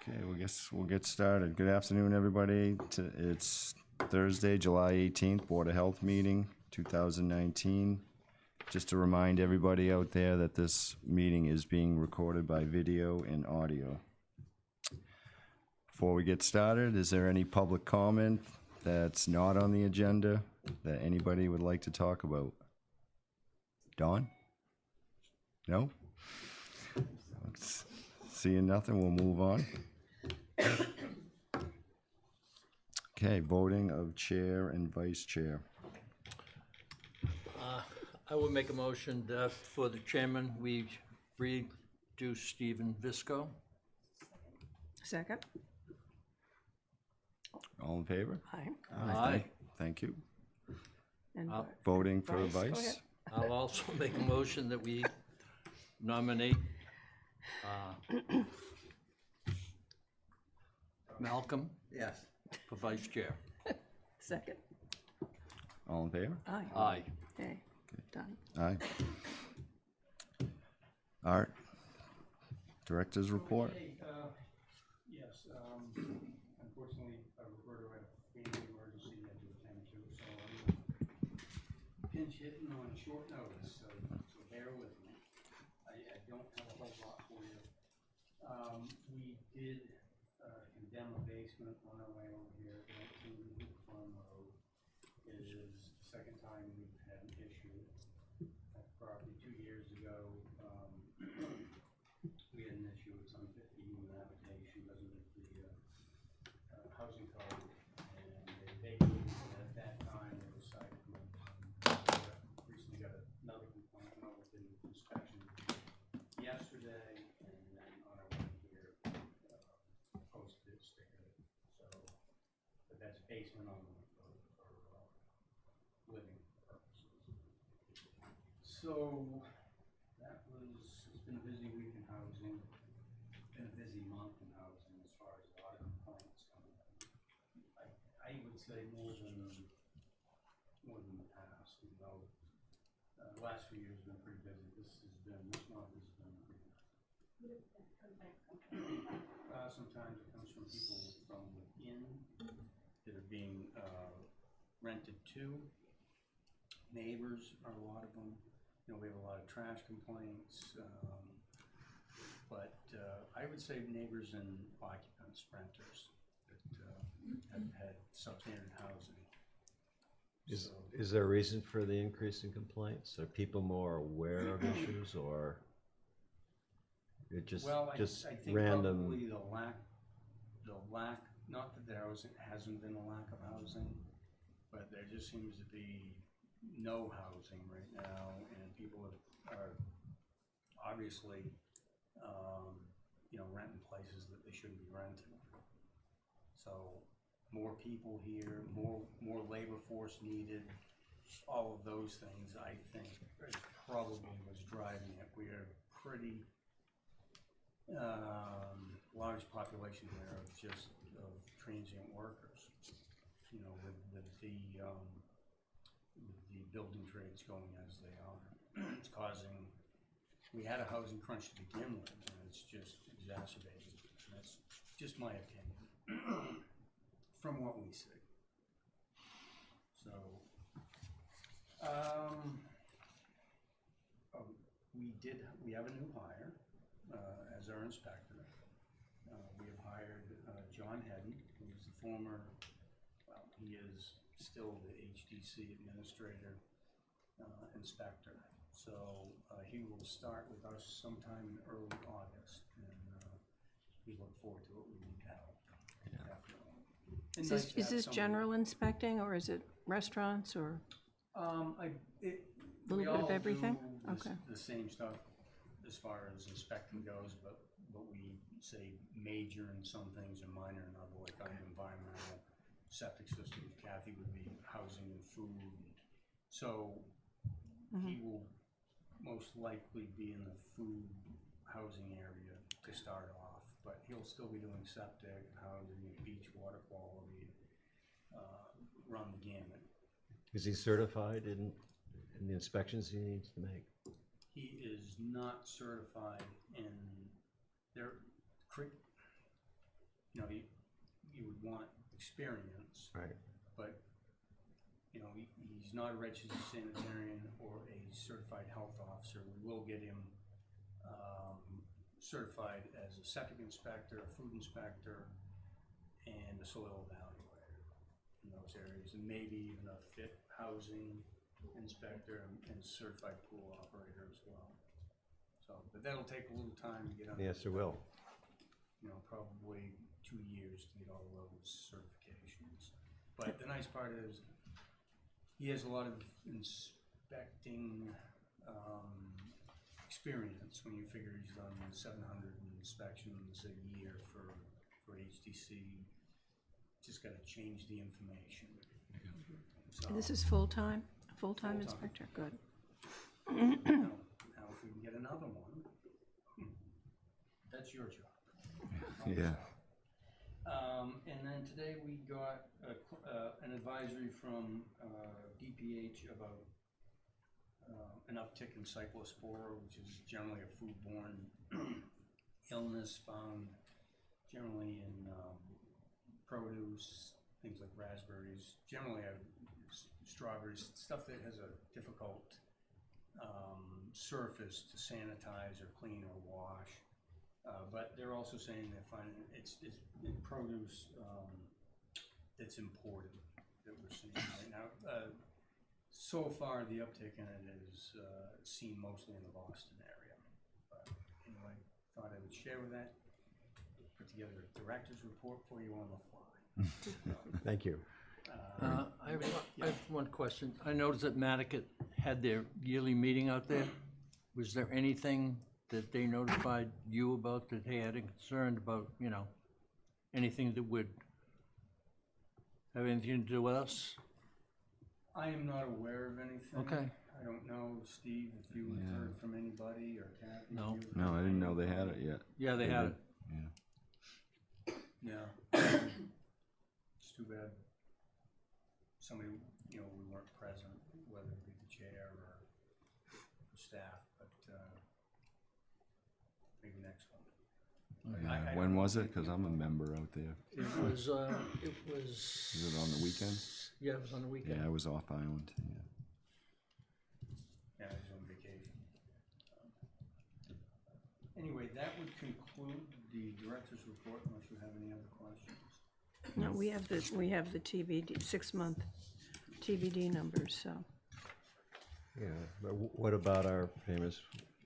Okay, well, guess we'll get started. Good afternoon, everybody. It's Thursday, July 18th, Board of Health meeting, 2019. Just to remind everybody out there that this meeting is being recorded by video and audio. Before we get started, is there any public comment that's not on the agenda that anybody would like to talk about? Dawn? No? Seeing nothing, we'll move on. Okay, voting of chair and vice chair. I would make a motion that for the chairman, we redo Stephen Visco. Second. All in favor? Aye. Aye. Thank you. And Voting for Vice, go vice? ahead. I'll also make a motion that we nominate Malcolm Yes. for vice chair. Second. All in favor? Aye. Aye. Okay, done. Aye. Art? Director's report? Yes, unfortunately, Roberto had a family emergency he had to attend to, so I'm pinch hitting on short notice, so bear with me. I don't have a whole lot for you. We did condemn a basement on our way over here at 19 Farm Road. It is the second time we've had an issue. That property 2 years ago, we had an issue with some 50-unit habitation, doesn't meet the housing code, and they vacated it at that time. They decided to recently got another complaint, another inspection yesterday, and then on our way here, posted it, stickered it. So, but that's basement only for living purposes. So that was, it's been a busy week in housing, been a busy month in housing as far as a lot of complaints coming in. I would say more than the past, you know. The last few years have been pretty busy. This month has been pretty busy. Sometimes it comes from people from within that are being rented to. Neighbors are a lot of them. You know, we have a lot of trash complaints, but I would say neighbors and occupants, renters that have had substandard housing. Is there a reason for the increase in complaints? Are people more aware of issues, or it just I think random? probably the lack, not that there hasn't been a lack of housing, but there just seems to be no housing right now, and people are obviously, renting places that they shouldn't be renting. So more people here, more labor force needed, all of those things, I think, is probably what's driving it. We are pretty large population here of transient workers. You know, with the building trades going as they are, it's causing. We had a housing crunch to begin with, and it's just exacerbated. And that's just my opinion from what we see. So, we have a new hire as our inspector. We have hired John Hedden, who's the former, he is still the HDC administrator inspector. So he will start with us sometime in early August, and we look forward to it. We need help. Is this general inspecting, or is it restaurants, or a little bit of everything? Okay. The same stuff as far as inspecting goes, but we say major in some things and minor in other, like on environmental, septic systems. Kathy would be housing and food. So he will most likely be in the food housing area to start off, but he'll still be doing septic, housing, beach water quality, run the gamut. Is he certified in the inspections he needs to make? He is not certified in there. you know, you would want experience, Right. but, you know, he's not a registered sanitarian or a certified health officer. We will get him certified as a septic inspector, a food inspector, and a soil evaluator in those areas, and maybe even a fit housing inspector and certified pool operator as well. So, but that'll take a little time to get under. Yes, it will. You know, probably 2 years to get all those certifications. But the nice part is, he has a lot of inspecting experience when you figure he's done 700 inspections a year for HDC. Just gotta change the information. So, This is full-time Full-time. inspector, good. now if we can get another one, that's your job. Yeah. And then today we got an advisory from DPH about an uptick in cyclospora, which is generally a foodborne illness found generally in produce, things like raspberries, generally strawberries, stuff that has a difficult surface to sanitize or clean or wash. But they're also saying they're finding it's in produce that's imported that we're seeing right now. So far, the uptick in it is seen mostly in the Boston area. But anyway, thought I would share with that. Put together a director's report for you on the fly. Thank you. I have one question. I noticed that Nantucket had their yearly meeting out there. Was there anything that they notified you about that they had a concern about, you know, anything that would have anything to do with us? I am not aware of anything. Okay. I don't know, Steve, if you Yeah. heard from anybody or Kathy. if No. you heard No, from I didn't know they had anybody. it yet. Yeah, they had it. Yeah. Yeah. It's too bad. Somebody, you know, we weren't present, whether it be the chair or staff, but maybe next one. Yeah. I When don't was know. it? Because I'm a member out there. It was, Was it on the weekend? yeah, it was on the weekend. Yeah, I was off island. Yeah. Yeah, I was on vacation. Anyway, that would conclude the director's report unless you have any other questions. No, we have the TBD, 6-month TBD numbers, so. Yeah, but what about our famous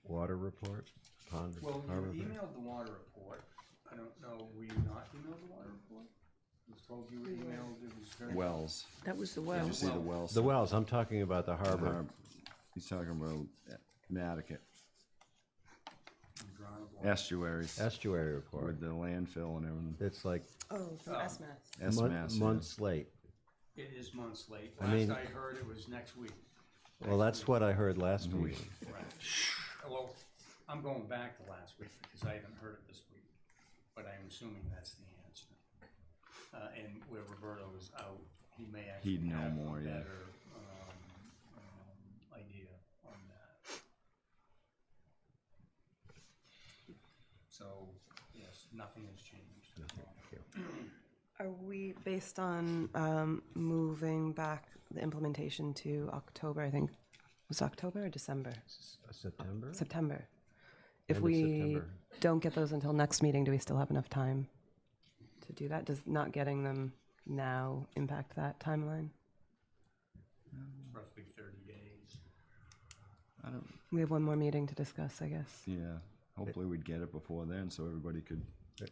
water report? Pond Well, harbor you report? emailed the water report. I don't know, were you not emailed the water report? It was told you were emailed, it was very. Wells. That was the Did you wells. see the wells? The wells, I'm talking about the harbor. He's talking about Nantucket I'm drawing a blank. estuaries Estuary report. with the landfill and everything. It's like Oh, from Oh. SMAS. SMAS. yeah. months late. It is months late. I mean- Last I heard it was next week. Well, that's what I heard last Mm-hmm. week. Right. Well, I'm going back to last week because I haven't heard it this week, but I'm assuming that's the answer. And where Roberto is out, he may actually He'd know have more, a yeah. better idea on that. So, yes, nothing has changed. Are we, based on moving back the implementation to October, I think, was it October or December? September? September. If End of we September. don't get those until next meeting, do we still have enough time to do that? Does not getting them now impact that timeline? Roughly 30 days. I don't. We have one more meeting to discuss, I guess. Yeah. Hopefully we'd get it before then, so everybody could.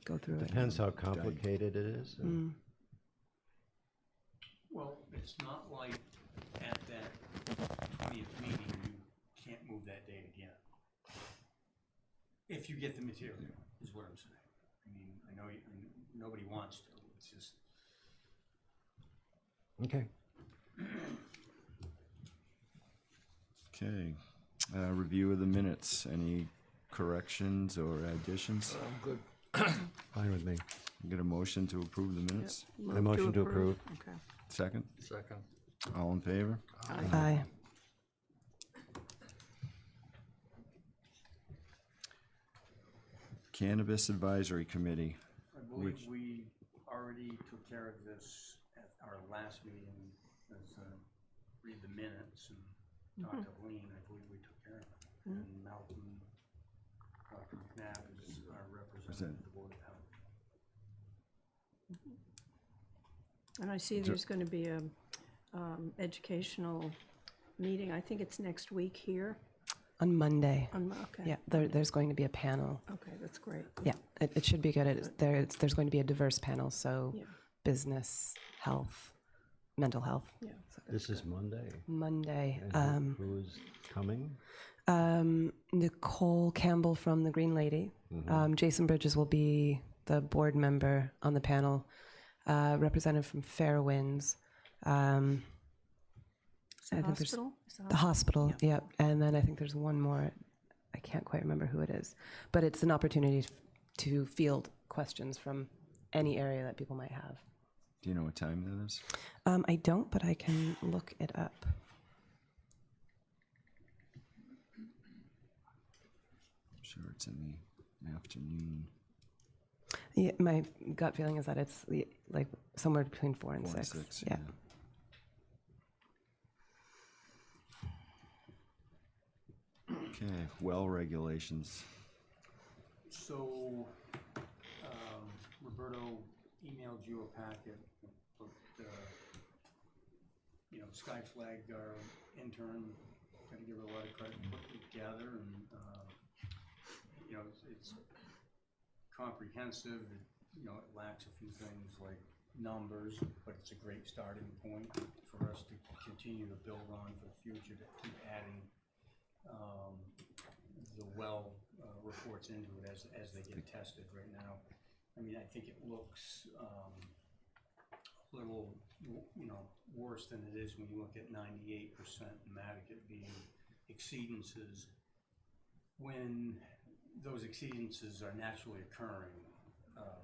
Go through it. Depends how complicated it is. and- Well, it's not like at that 20th meeting, you can't move that date again. If you get the material, is what I'm saying. I mean, I know nobody wants to, it's just, Okay. Okay. Review of the minutes. Any corrections or additions? I'm good. Fine with me. Get a motion to approve the minutes? Move motion to approve. Okay. Second? Second. All in favor? Aye. Cannabis Advisory Committee. I believe we already took care of this at our last meeting, read the minutes and talk to Lean, I believe we took care of it. And Malcolm, Dr. McNabb is our representative of the Board of Health. And I see there's going to be a educational meeting, I think it's next week here. On Monday. Okay. Yeah, there's going to be a panel. Okay, that's great. Yeah, it should be good. There's going to be a diverse panel, so Yeah. business, health, mental health. Yeah. This is Monday. Monday. And who is coming? Nicole Campbell from the Green Lady. Jason Bridges will be the board member on the panel. Representative from Fairwinds. I think there's Hospital? the hospital. Yep. And then I think there's one more. I can't quite remember who it is, but it's an opportunity to field questions from any area that people might have. Do you know what time that is? I don't, but I can look it up. I'm sure it's in the afternoon. Yeah, my gut feeling is that it's like somewhere between 4 and 4 and 6. 6, Yeah. Okay, well regulations. So, Roberto emailed you a packet, but, Sky Flag, our intern, gotta give her a lot of credit, put it together, and, it's comprehensive, it lacks a few things like numbers, but it's a great starting point for us to continue to build on for the future, to keep adding the well reports into it as they get tested right now. I mean, I think it looks a little, worse than it is when you look at 98% Nantucket being exceedances, when those exceedances are naturally occurring,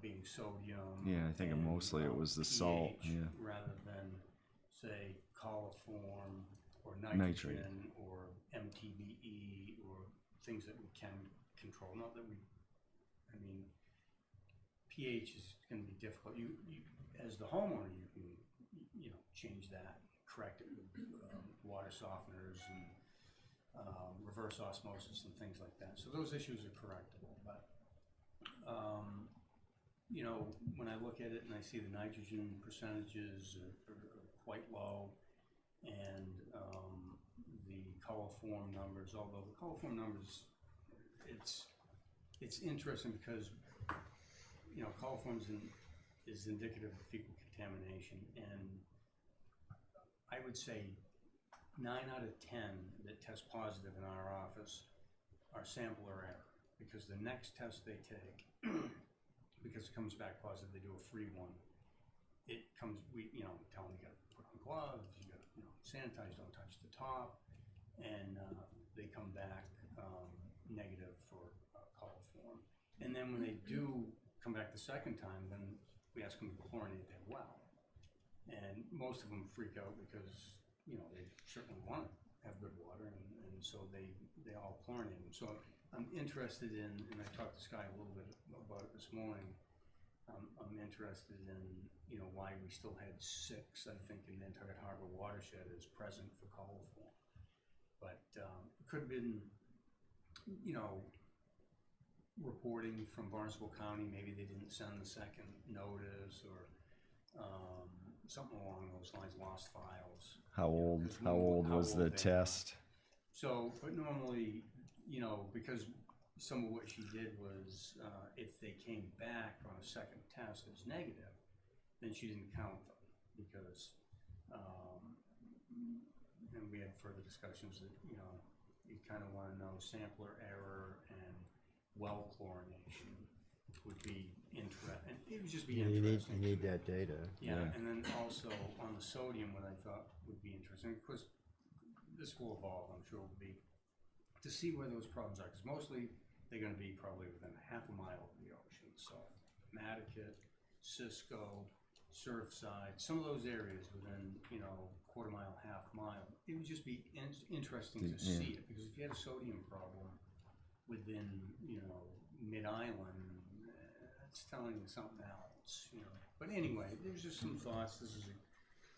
being sodium. Yeah, I think and, mostly it was the salt, pH, yeah. rather than, say, coliform or Nitrate. nitrogen or MTBE or things that we can control. Not that pH is going to be difficult. You as the homeowner, you can, change that, correct it with water softeners and reverse osmosis and things like that. So those issues are correctable. But when I look at it and I see the nitrogen percentages are quite low, and the coliform numbers, although the coliform numbers, it's interesting because coliform is indicative of fecal contamination, and I would say 9 out of 10 that test positive in our office are sampler error, because the next test they take, because it comes back positive, they do a free one. It comes, tell them you got to put on gloves, you got to, sanitize, don't touch the top, and they come back negative for coliform. And then when they do come back the second time, then we ask them to chlorinate their well. And most of them freak out because, they certainly want to have good water, and so they all chlorinate them. So I'm interested in, and I talked to Sky a little bit about it this morning, I'm interested in, why we still had 6, I think, in Nantucket Harbor watershed as present for coliform. But it could have been, reporting from Barnstable County, maybe they didn't send the second notice, or something along those lines, lost files. How old was the test? So, but normally, because some of what she did was, if they came back on a second test as negative, then she didn't count them, because, and we had further discussions that, you kind of want to know sampler error and well chlorination would be interesting. It would just be interesting. You need that data. Yeah, and then also on the sodium, what I thought would be interesting, because this will evolve, I'm sure, would be to see where those problems are, because mostly they're going to be probably within half a mile of the ocean. So Nantucket, Cisco, Surfside, some of those areas within, quarter mile, half mile. It would just be interesting to see it, because if you had a sodium problem within, mid-island, it's telling you something else, you know. But anyway, there's just some thoughts. This is,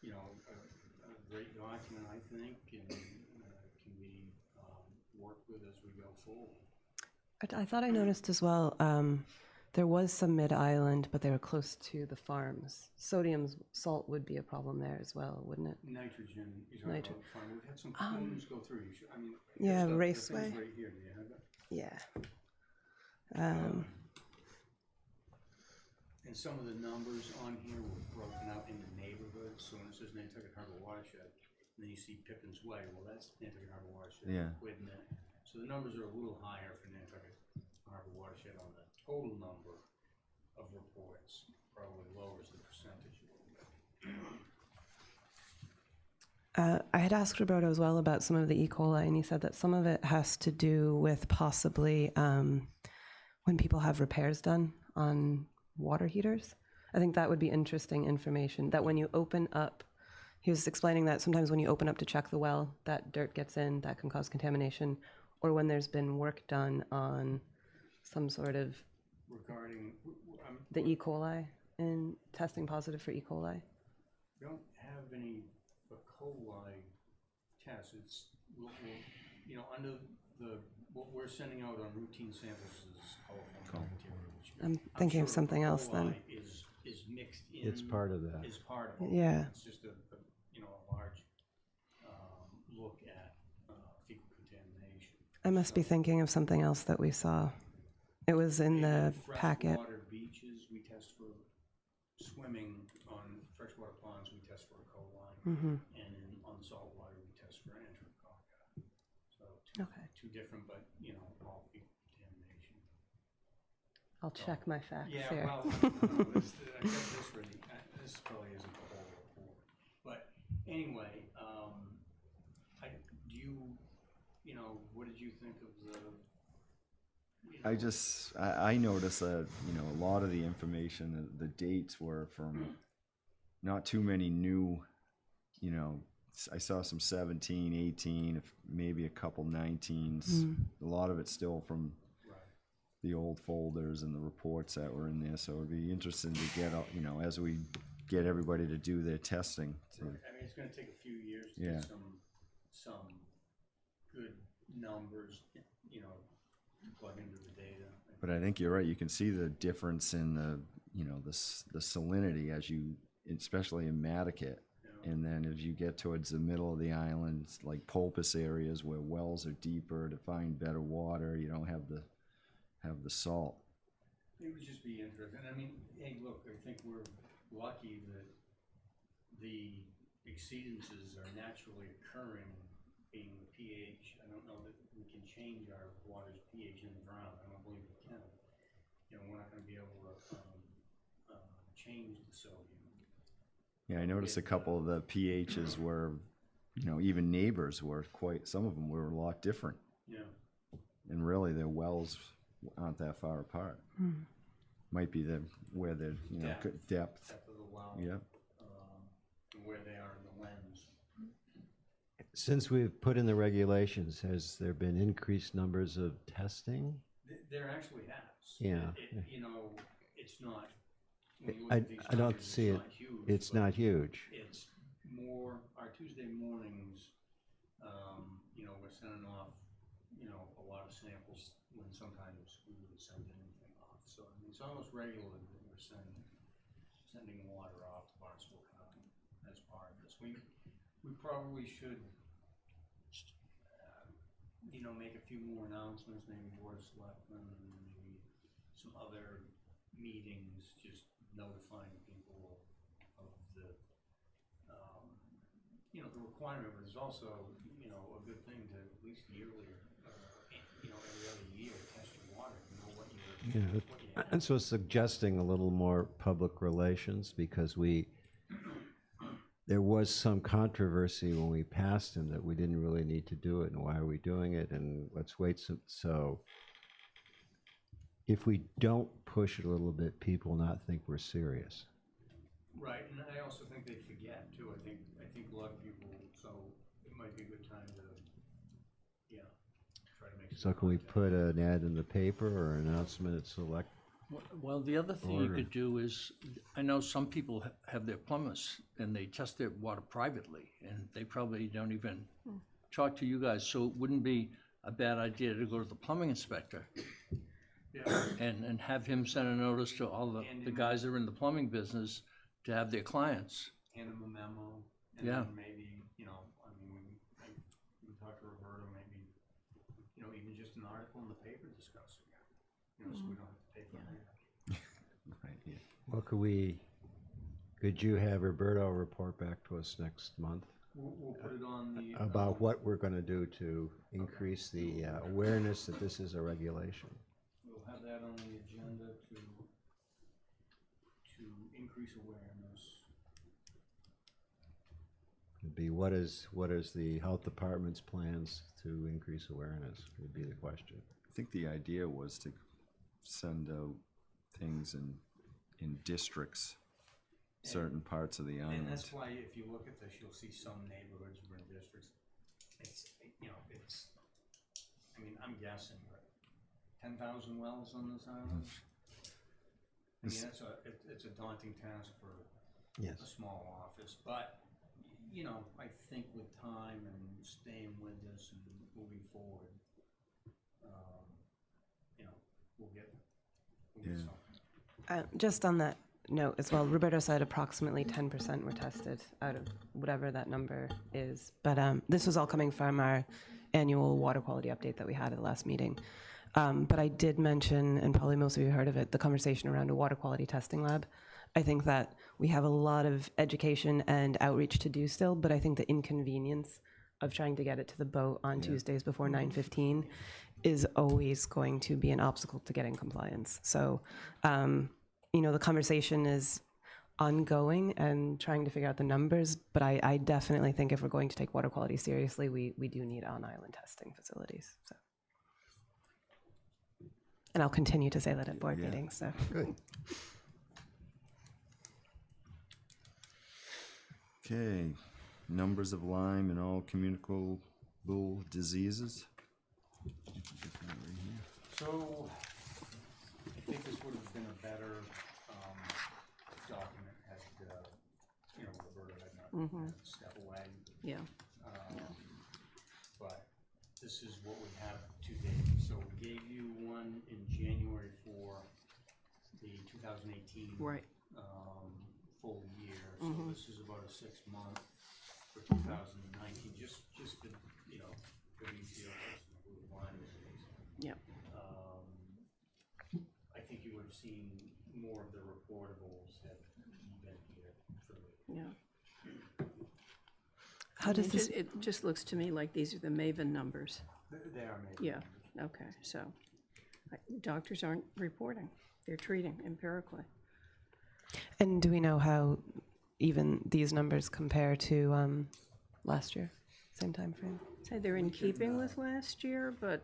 a great document, I think, and can be worked with as we go forward. I thought I noticed as well, there was some mid-island, but they were close to the farms. Sodium salt would be a problem there as well, wouldn't it? Nitrogen, you're talking about farm. We've had some plumes go through. You should, I mean, Yeah, here's the Raceway. things right here. Do you have it? Yeah. And some of the numbers on here were broken out into neighborhoods. So when it says Nantucket Harbor Watershed, and then you see Pippin's Way, well, that's Nantucket Harbor Watershed. Yeah. Wait a minute. So the numbers are a little higher for Nantucket Harbor Watershed on the total number of reports. Probably lowers the percentage a little bit. I had asked Roberto as well about some of the E. coli, and he said that some of it has to do with possibly when people have repairs done on water heaters. I think that would be interesting information, that when you open up, he was explaining that sometimes when you open up to check the well, that dirt gets in, that can cause contamination, or when there's been work done on some sort of Regarding, the E. coli and testing positive for E. coli. we don't have any E. coli tests. It's, under what we're sending out on routine samples is coliform bacteria. Which I'm thinking of sure something E. else then. coli is mixed in. It's part of that. Is part of it. Yeah. It's just a large look at fecal contamination. I must be thinking of something else that we saw. It was in the packet. Freshwater beaches, we test for swimming. On freshwater ponds, we test for E. coli. And on saltwater, we test for enterococci. So two different, but all fecal contamination. I'll check my facts Yeah, here. well, I got this ready. This probably isn't the whole report. But anyway, what did you think of the? I noticed that, a lot of the information, the dates were from not too many new, I saw some 17, 18, maybe a couple 19s. A lot of it's still from the old folders and the reports that were in there. So it'd be interesting to get, as we get everybody to do their testing. I mean, it's going to take a few years to get some good numbers, to plug into the data. But I think you're right. You can see the difference in the salinity especially in Nantucket. And then as you get towards the middle of the island, like Pulpus areas where wells are deeper to find better water, you don't have the salt. It would just be interesting. I mean, hey, look, I think we're lucky that the exceedances are naturally occurring, being the pH. I don't know that we can change our water's pH in the ground. I don't believe we can. We're not going to be able to change the sodium. Yeah, I noticed a couple of the pHs were, even neighbors were some of them were a lot different. Yeah. And really their wells aren't that far apart. Might be where they're, depth. Depth of the well. Yeah. And where they are in the lens. Since we've put in the regulations, has there been increased numbers of testing? There actually has. Yeah. It's not. When you look I at these don't numbers, see it. Not huge, It's but not huge. It's more, our Tuesday mornings, we're sending off, a lot of samples when sometimes we wouldn't send anything off. So, I mean, it's almost regular that we're sending water off to Barnstable County as part of this. We probably should, make a few more announcements, maybe Board of Selectmen, and maybe some other meetings, just notifying people of the, the requirement, but it's also, a good thing to at least yearly, every other year, test your water, what you're, Yeah. what you have. And so suggesting a little more public relations, because there was some controversy when we passed him that we didn't really need to do it, and why are we doing it, and let's wait. So if we don't push it a little bit, people will not think we're serious. Right, and I also think they forget too. I think a lot of people, so it might be a good time to, try to make. So can we put an ad in the paper or an announcement at select Well, the other thing you could do is, I know some people have their plumbers and they test their water privately, and they probably don't even talk to you guys, so it wouldn't be a bad idea to go to the plumbing inspector and have him send a notice to all the guys that are in the plumbing business to have their clients. Hand them a memo, and Yeah. then maybe, you know, I mean, we can talk to Roberto, maybe, you know, even just an article in the paper discussing it, you know, so we don't have to pay for it. Right, yeah. Well, could you have Roberto report back to us next month We'll put it on the. about what we're gonna do to increase the awareness that this is a regulation? We'll have that on the agenda to increase awareness. It'd be what is the health department's plans to increase awareness would be the question. I think the idea was to send out things in districts, certain parts of the And island. that's why if you look at this, you'll see some neighborhoods or in districts, it's, you know, it's, I mean, I'm guessing, but 10,000 wells on this island? I mean, it's a daunting task for Yes. a small office, but, you know, I think with time and staying with this and moving forward, you know, we'll get Yeah. something. Just on that note as well, Roberto said approximately 10% were tested out of whatever that number is. But this was all coming from our annual water quality update that we had at the last meeting. But I did mention, and probably most of you heard of it, the conversation around a water quality testing lab. I think that we have a lot of education and outreach to do still, but I think the inconvenience of trying to get it to the boat on Tuesdays before 9:15 is always going to be an obstacle to getting compliance. So, you know, the conversation is ongoing and trying to figure out the numbers, but I definitely think if we're going to take water quality seriously, we do need on-island testing facilities. So. And I'll continue to say that at board meetings, so. Good. Okay, numbers of Lyme and all communicable diseases. So, I think this would have been a better, document had, you know, Roberta had not had to step away. Yeah. But this is what we have to date. So we gave you one in January for the 2018. Right. Full year. So this is about a 6-month for 2019, just to, you know, for these deals with Lyme disease. Yeah. I think you would have seen more of the reportables had you been here for the. Yeah. How does this, It just looks to me like these are the MAVEN numbers. They are maybe. Yeah, okay, so doctors aren't reporting, they're treating empirically. and do we know how even these numbers compare to last year, same time frame? Say they're in keeping with last year, but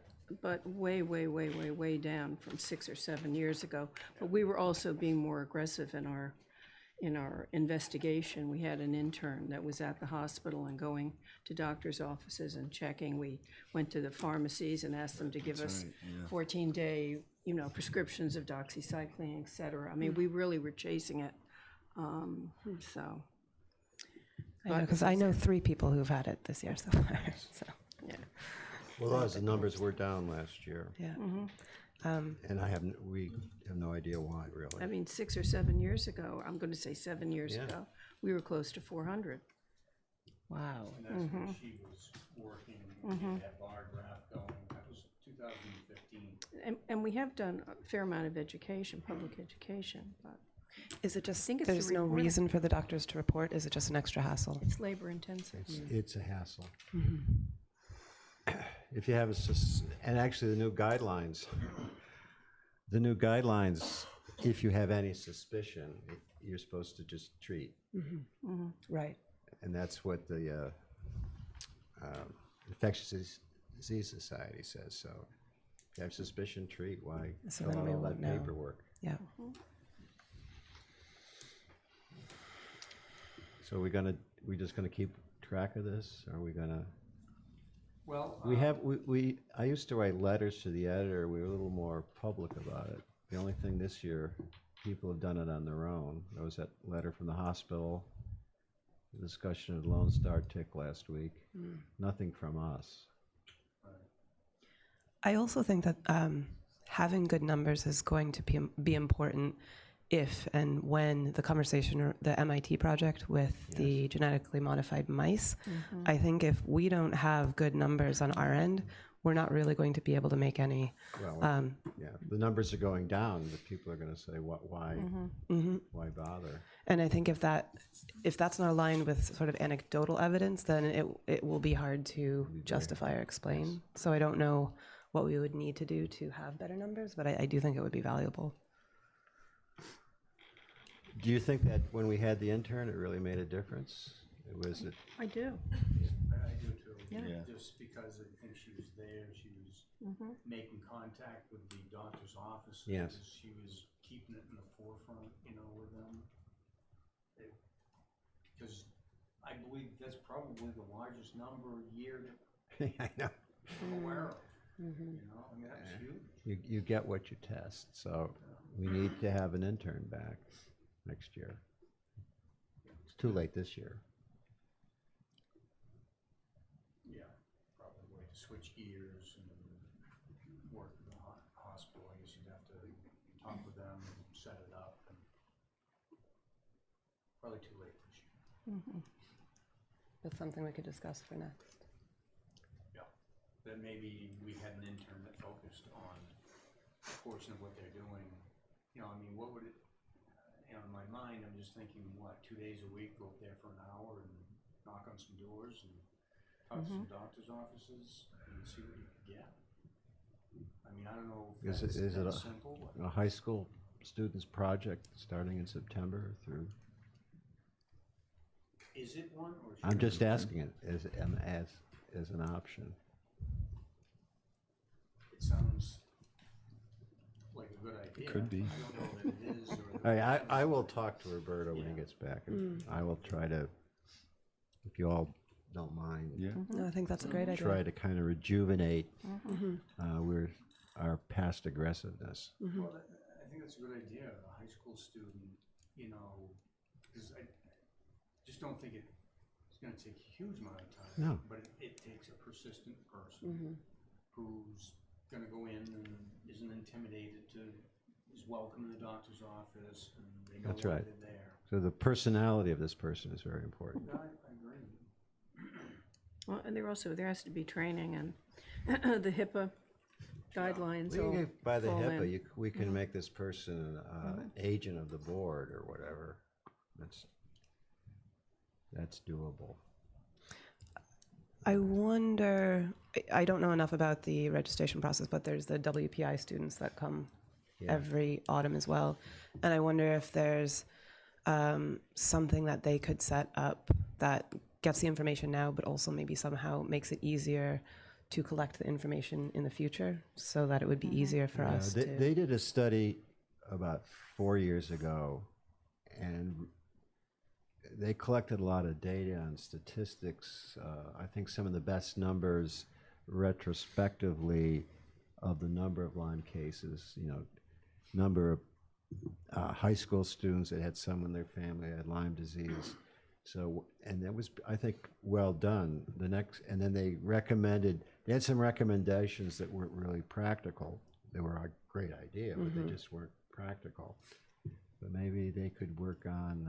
way down from 6 or 7 years ago. But we were also being more aggressive in our investigation. We had an intern that was at the hospital and going to doctors' offices and checking. We went to the pharmacies and asked them to give us 14-day, you know, prescriptions of doxycycline, et cetera. I mean, we really were chasing it, so. I know, because I know 3 people who've had it this year so far, so, Yeah. Well, the numbers were down last year, yeah. and we have no idea why, really. I mean, 6 or 7 years ago, I'm going to say 7 years Yeah. ago, we were close to 400. Wow. And that's when she was working, we had that bar graph going, that was 2015. And we have done a fair amount of education, public education, but Is it just, think it's the there's no reporting. reason for the doctors to report? Is it just an extra hassle? it's labor intensive. It's a hassle. If you have and actually the new guidelines, if you have any suspicion, you're supposed to just treat. Right. And that's what the Infectious Disease Society says. So if you have suspicion, treat. Why So fill then out we all won't that know. paperwork? Yeah. So we just gonna keep track of this? Are we gonna? Well, I used to write letters to the editor. We were a little more public about it. The only thing this year, people have done it on their own. There was that letter from the hospital, the discussion of Lone Star Tick last week. Nothing from us. I also think that having good numbers is going to be important if and when the conversation or the MIT project with the genetically modified mice. I think if we don't have good numbers on our end, we're not really going to be able to make any. Well, yeah, the numbers are going down, but people are going to say, why bother? And I think if that's not aligned with sort of anecdotal evidence, then it will be hard to justify or explain. So I don't know what we would need to do to have better numbers, but I do think it would be valuable. Do you think that when we had the intern, it really made a difference? Was it? I do. I do too. Yeah. Just because I think she was there, she was making contact with the doctor's office. Yes. She was keeping it in the forefront, with them. Because I believe that's probably the largest number year I know. I'm aware of. I mean, that's huge. You get what you test, so we need to have an intern back next year. It's too late this year. Yeah, probably way to switch gears and work at the hospital. I guess you'd have to talk with them and set it up. And probably too late this year. That's something we could discuss for next. Yeah, that maybe we had an intern that focused on a portion of what they're doing. What would it, in my mind, I'm just thinking, 2 days a week, go up there for an hour and knock on some doors and talk to some doctor's offices and see what you could get. I don't know if Is that's it that a simple. a high school students project starting in September through? Is it one or? I'm just asking it as an option. It sounds like a good idea. Could be. I don't know that it is. Or I will talk to Roberto when he gets back, and I will try to, if you all don't mind, Yeah. No, I think that's a great idea. try to kind of rejuvenate our past aggressiveness. Well, I think that's a good idea. A high school student, because I just don't think it's going to take a huge amount of time. No. But it takes a persistent person who's going to go in and isn't intimidated is welcome in the doctor's office, and they know That's why right. they're there. So the personality of this person is very important. I agree. Well, and there has to be training and the HIPAA guidelines We all can get by the fall HIPAA, in. we can make this person an agent of the board or whatever. That's doable. I wonder, I don't know enough about the registration process, but there's the WPI students that come every autumn as well. And I wonder if there's something that they could set up that gets the information now, but also maybe somehow makes it easier to collect the information in the future so that it would be easier for us to. They did a study about 4 years ago, and they collected a lot of data on statistics. I think some of the best numbers retrospectively of the number of Lyme cases, number of high school students that had someone in their family that had Lyme disease. So, and that was, I think, well done. And then they had some recommendations that weren't really practical. They were a great idea, but they just weren't practical. But maybe they could work on,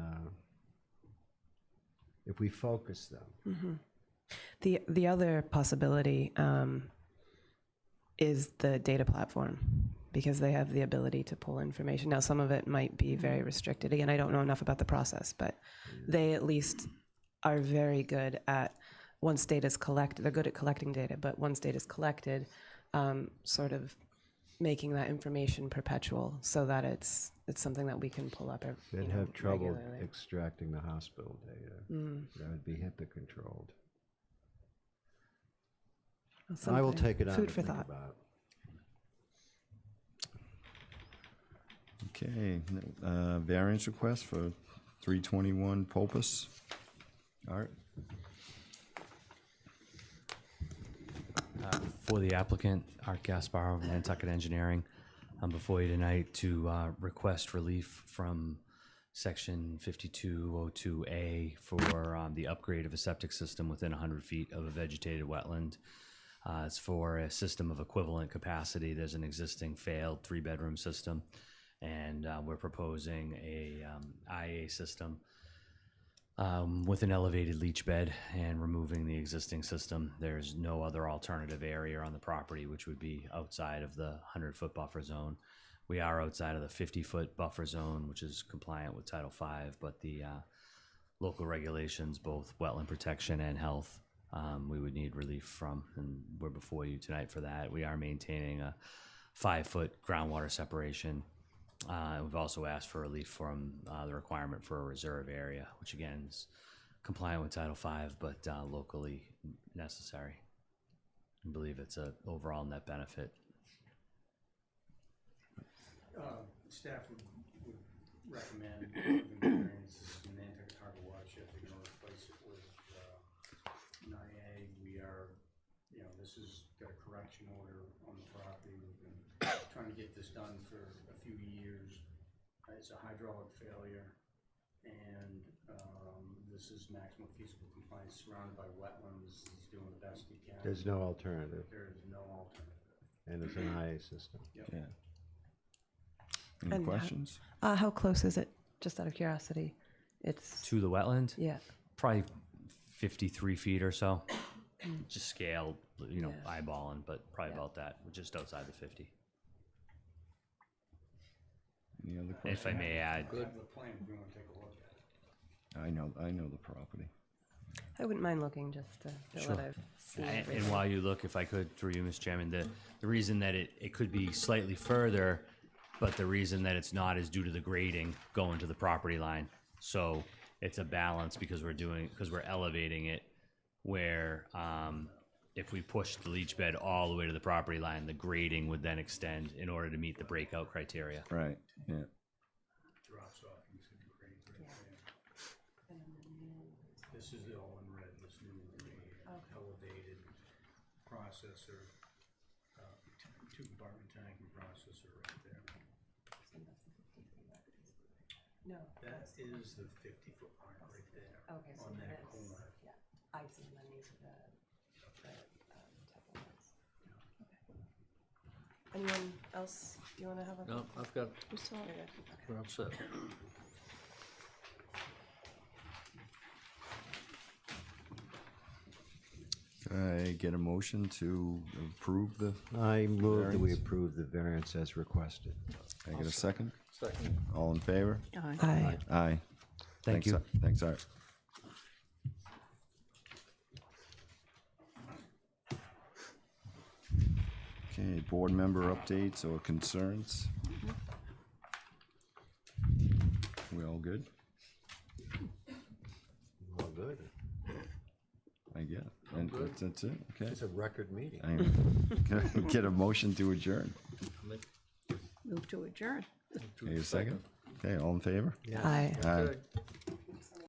if we focus them. The other possibility is the data platform, because they have the ability to pull information. Now, some of it might be very restricted. Again, I don't know enough about the process, but they at least are very good at, once data is collected, they're good at collecting data, but once data is collected, sort of making that information perpetual so that it's something that we can pull up They'd have trouble regularly. extracting the hospital data. That would be HIPAA controlled. I will Something. take it on Food to for think thought. about. Okay, variance request for 321 Pulpus. Art? For the applicant, Art Gasparo of Nantucket Engineering. I'm before you tonight to request relief from Section 5202A for the upgrade of a septic system within 100 feet of a vegetated wetland. It's for a system of equivalent capacity. There's an existing failed 3-bedroom system, and we're proposing a IA system with an elevated leach bed and removing the existing system. There's no other alternative area on the property which would be outside of the 100-foot buffer zone. We are outside of the 50-foot buffer zone, which is compliant with Title V, but the local regulations, both wetland protection and health, we would need relief from, and we're before you tonight for that. We are maintaining a 5-foot groundwater separation. We've also asked for relief from the requirement for a reserve area, which again is compliant with Title V, but locally necessary. I believe it's a overall net benefit. Staff would recommend moving the variances in the Nantucket Harbor watershed. They're gonna replace it with an IA. We are, this has got a correction order on the property. We've been trying to get this done for a few years. It's a hydraulic failure, and this is maximum feasible compliance, surrounded by wetlands. He's doing the best he can. There's no alternative, There is no alternative. and it's an IA system. Yep. Yeah. Any And questions? How close is it? Just out of curiosity. It's, To the wetland, yeah. probably 53 feet or so. Just scaled, Yeah. eyeballing, but probably Yeah. about that, just outside the 50. Any other And if questions? I may add, I have the plan if you want to take a look at it. I know the property. I wouldn't mind looking just to feel Sure. that I've seen and everything. while you look, if I could, through you, Mr. Chairman, the reason that it could be slightly further, but the reason that it's not is due to the grading going to the property line. So it's a balance because we're elevating it, where if we push the leach bed all the way to the property line, the grading would then extend in order to meet the breakout criteria. Right, yeah. Drops off into the grade right there. This is all in red, this new elevated processor, two-compartment tank and processor right there. No. That is the 50-foot mark right there, Okay, so on that that's- corner. Yeah, I see them, these are the type of ones. Okay. Anyone else you want to have a? No, I've got, We saw it. we're all set. I get a motion to approve the, I move that we Variance. approve the variance as requested. I get a second? Second. All in favor? Aye. Aye. Aye. Thank you. Thanks, Art. Okay, board member updates or concerns? We all good? All good. I get it. And that's it, okay. It's a record meeting. I get a motion to adjourn. Move to adjourn. Okay, a second? Okay, all in favor? Yeah. Aye. Aye. Okay.